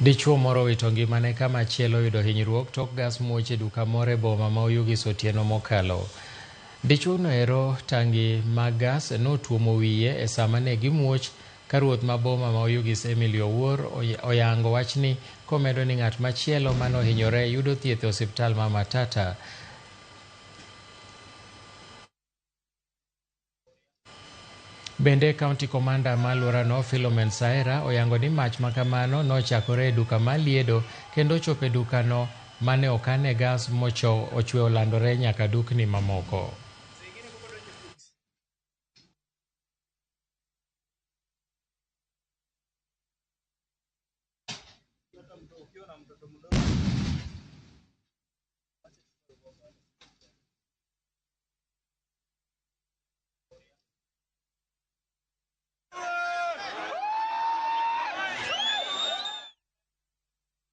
Dichuo moro wito ngimane kama chielo yudo hinyruok tok gas muoch e duka moro e boma ma Oyugis otieno mokalo. Dichuono ero tangi mag gas notuomo wiye e sama ne gimuoch ka ruoth ma boma ma Oyugis Emily Owuor oyango wachni komedo ni ng'at machielo mane ohinyore yudo thieth e osiptal ma Matata. Bende kaunti komanda ma alworano Philomen Saera oyango ni mach makamano nochakore e duka ma liedo kendo ochopo e dukano mane okane gas ochwe olandore nyaka dukni mamoko.